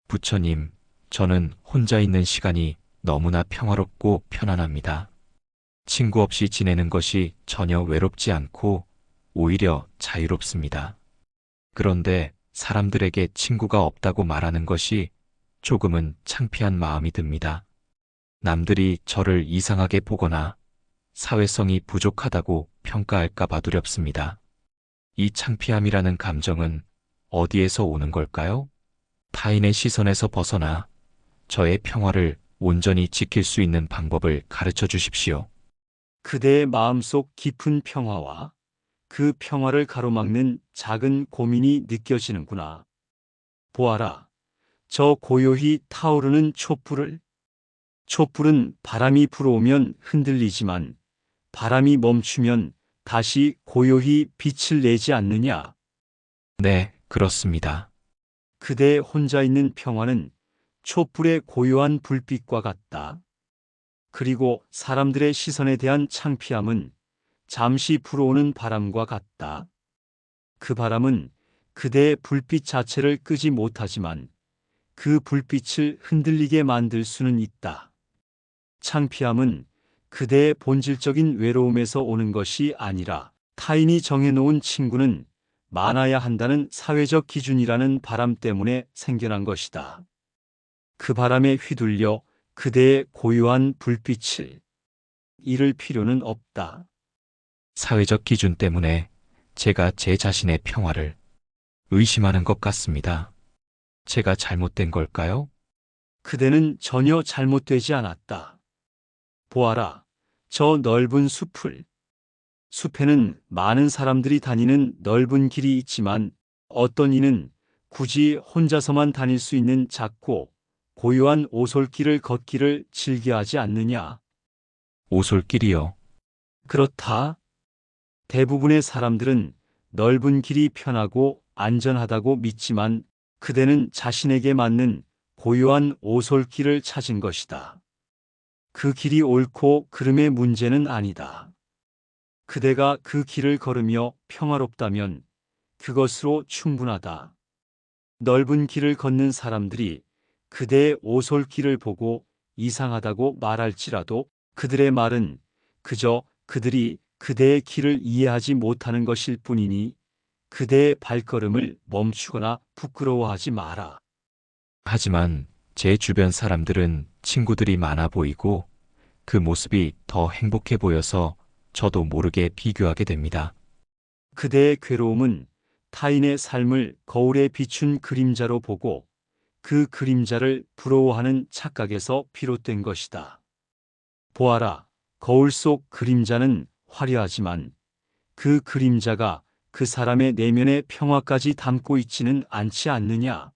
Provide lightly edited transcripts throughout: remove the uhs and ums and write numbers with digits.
부처님, 저는 혼자 있는 시간이 너무나 평화롭고 편안합니다. 친구 없이 지내는 것이 전혀 외롭지 않고 오히려 자유롭습니다. 그런데 사람들에게 친구가 없다고 말하는 것이 조금은 창피한 마음이 듭니다. 남들이 저를 이상하게 보거나 사회성이 부족하다고 평가할까 봐 두렵습니다. 이 창피함이라는 감정은 어디에서 오는 걸까요? 타인의 시선에서 벗어나 저의 평화를 온전히 지킬 수 있는 방법을 가르쳐 주십시오. 그대의 마음속 깊은 평화와 그 평화를 가로막는 작은 고민이 느껴지는구나. 보아라, 저 고요히 타오르는 촛불을. 촛불은 바람이 불어오면 흔들리지만 바람이 멈추면 다시 고요히 빛을 내지 않느냐. 네, 그렇습니다. 그대 혼자 있는 평화는 촛불의 고요한 불빛과 같다. 그리고 사람들의 시선에 대한 창피함은 잠시 불어오는 바람과 같다. 그 바람은 그대의 불빛 자체를 끄지 못하지만 그 불빛을 흔들리게 만들 수는 있다. 창피함은 그대의 본질적인 외로움에서 오는 것이 아니라 타인이 정해놓은 친구는 많아야 한다는 사회적 기준이라는 바람 때문에 생겨난 것이다. 그 바람에 휘둘려 그대의 고요한 불빛을 잃을 필요는 없다. 사회적 기준 때문에 제가 제 자신의 평화를 의심하는 것 같습니다. 제가 잘못된 걸까요? 그대는 전혀 잘못되지 않았다. 보아라, 저 넓은 숲을. 숲에는 많은 사람들이 다니는 넓은 길이 있지만 어떤 이는 굳이 혼자서만 다닐 수 있는 작고 고요한 오솔길을 걷기를 즐겨하지 않느냐? 오솔길이요. 그렇다. 대부분의 사람들은 넓은 길이 편하고 안전하다고 믿지만 그대는 자신에게 맞는 고요한 오솔길을 찾은 것이다. 그 길이 옳고 그름의 문제는 아니다. 그대가 그 길을 걸으며 평화롭다면 그것으로 충분하다. 넓은 길을 걷는 사람들이 그대의 오솔길을 보고 이상하다고 말할지라도 그들의 말은 그저 그들이 그대의 길을 이해하지 못하는 것일 뿐이니 그대의 발걸음을 멈추거나 부끄러워하지 마라. 하지만 제 주변 사람들은 친구들이 많아 보이고 그 모습이 더 행복해 보여서 저도 모르게 비교하게 됩니다. 그대의 괴로움은 타인의 삶을 거울에 비춘 그림자로 보고 그 그림자를 부러워하는 착각에서 비롯된 것이다. 보아라, 거울 속 그림자는 화려하지만 그 그림자가 그 사람의 내면의 평화까지 담고 있지는 않지 않느냐?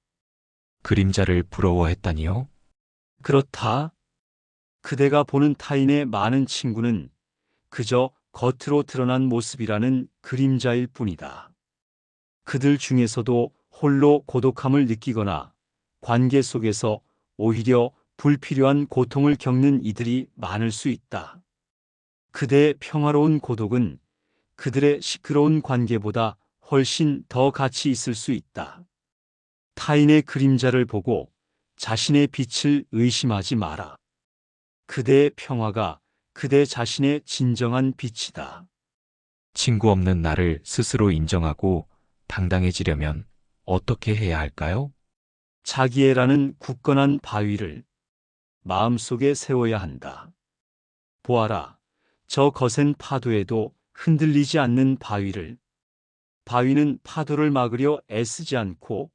그림자를 부러워했다니요? 그렇다. 그대가 보는 타인의 많은 친구는 그저 겉으로 드러난 모습이라는 그림자일 뿐이다. 그들 중에서도 홀로 고독함을 느끼거나 관계 속에서 오히려 불필요한 고통을 겪는 이들이 많을 수 있다. 그대의 평화로운 고독은 그들의 시끄러운 관계보다 훨씬 더 가치 있을 수 있다. 타인의 그림자를 보고 자신의 빛을 의심하지 마라. 그대의 평화가 그대 자신의 진정한 빛이다. 친구 없는 나를 스스로 인정하고 당당해지려면 어떻게 해야 할까요? 자기애라는 굳건한 바위를 마음속에 세워야 한다. 보아라, 저 거센 파도에도 흔들리지 않는 바위를. 바위는 파도를 막으려 애쓰지 않고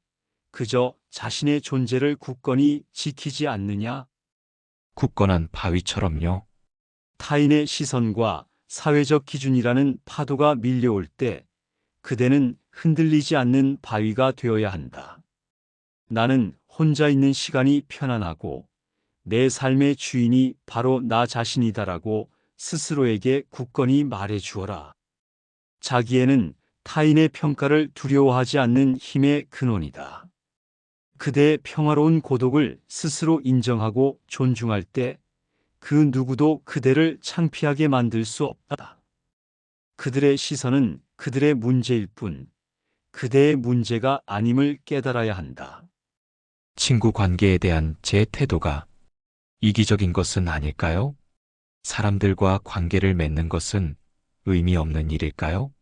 그저 자신의 존재를 굳건히 지키지 않느냐? 굳건한 바위처럼요. 타인의 시선과 사회적 기준이라는 파도가 밀려올 때 그대는 흔들리지 않는 바위가 되어야 한다. 나는 혼자 있는 시간이 편안하고 내 삶의 주인이 바로 나 자신이다라고 스스로에게 굳건히 말해 주어라. 자기애는 타인의 평가를 두려워하지 않는 힘의 근원이다. 그대의 평화로운 고독을 스스로 인정하고 존중할 때 그 누구도 그대를 창피하게 만들 수 없다. 그들의 시선은 그들의 문제일 뿐 그대의 문제가 아님을 깨달아야 한다. 친구 관계에 대한 제 태도가 이기적인 것은 아닐까요? 사람들과 관계를 맺는 것은 의미 없는 일일까요?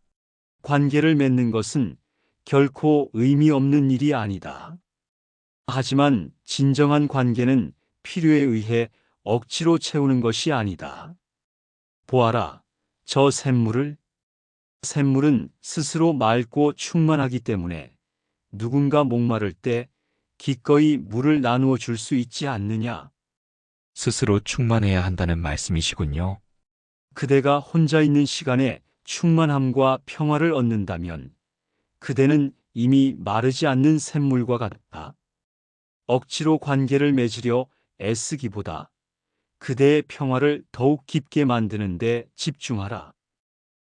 관계를 맺는 것은 결코 의미 없는 일이 아니다. 하지만 진정한 관계는 필요에 의해 억지로 채우는 것이 아니다. 보아라, 저 샘물을. 샘물은 스스로 맑고 충만하기 때문에 누군가 목마를 때 기꺼이 물을 나누어 줄 수 있지 않느냐. 스스로 충만해야 한다는 말씀이시군요. 그대가 혼자 있는 시간에 충만함과 평화를 얻는다면 그대는 이미 마르지 않는 샘물과 같다. 억지로 관계를 맺으려 애쓰기보다 그대의 평화를 더욱 깊게 만드는 데 집중하라.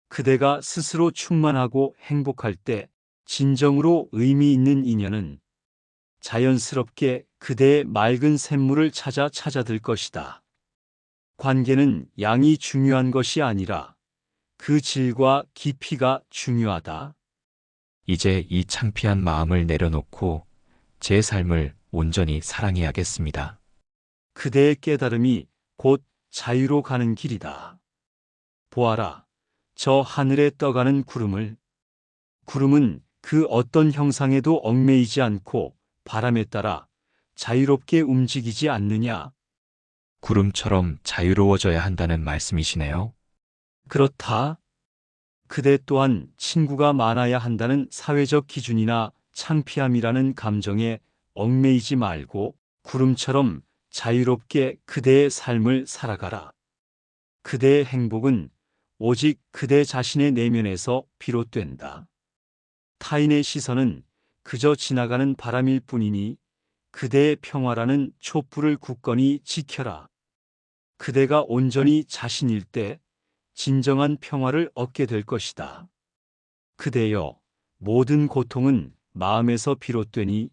그대가 스스로 충만하고 행복할 때 진정으로 의미 있는 인연은 자연스럽게 그대의 맑은 샘물을 찾아 찾아들 것이다. 관계는 양이 중요한 것이 아니라 그 질과 깊이가 중요하다. 이제 이 창피한 마음을 내려놓고 제 삶을 온전히 사랑해야겠습니다. 그대의 깨달음이 곧 자유로 가는 길이다. 보아라, 저 하늘에 떠가는 구름을. 구름은 그 어떤 형상에도 얽매이지 않고 바람에 따라 자유롭게 움직이지 않느냐? 구름처럼 자유로워져야 한다는 말씀이시네요. 그렇다. 그대 또한 친구가 많아야 한다는 사회적 기준이나 창피함이라는 감정에 얽매이지 말고 구름처럼 자유롭게 그대의 삶을 살아가라. 그대의 행복은 오직 그대 자신의 내면에서 비롯된다. 타인의 시선은 그저 지나가는 바람일 뿐이니 그대의 평화라는 촛불을 굳건히 지켜라. 그대가 온전히 자신일 때 진정한 평화를 얻게 될 것이다. 그대여, 모든 고통은 마음에서 비롯되니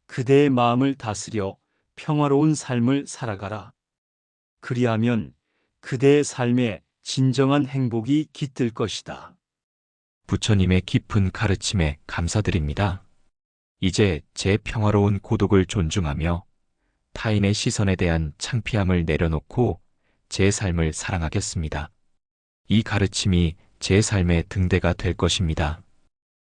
그대의 마음을 다스려 평화로운 삶을 살아가라. 그리하면 그대의 삶에 진정한 행복이 깃들 것이다. 부처님의 깊은 가르침에 감사드립니다. 이제 제 평화로운 고독을 존중하며 타인의 시선에 대한 창피함을 내려놓고 제 삶을 사랑하겠습니다. 이 가르침이 제 삶의 등대가 될 것입니다.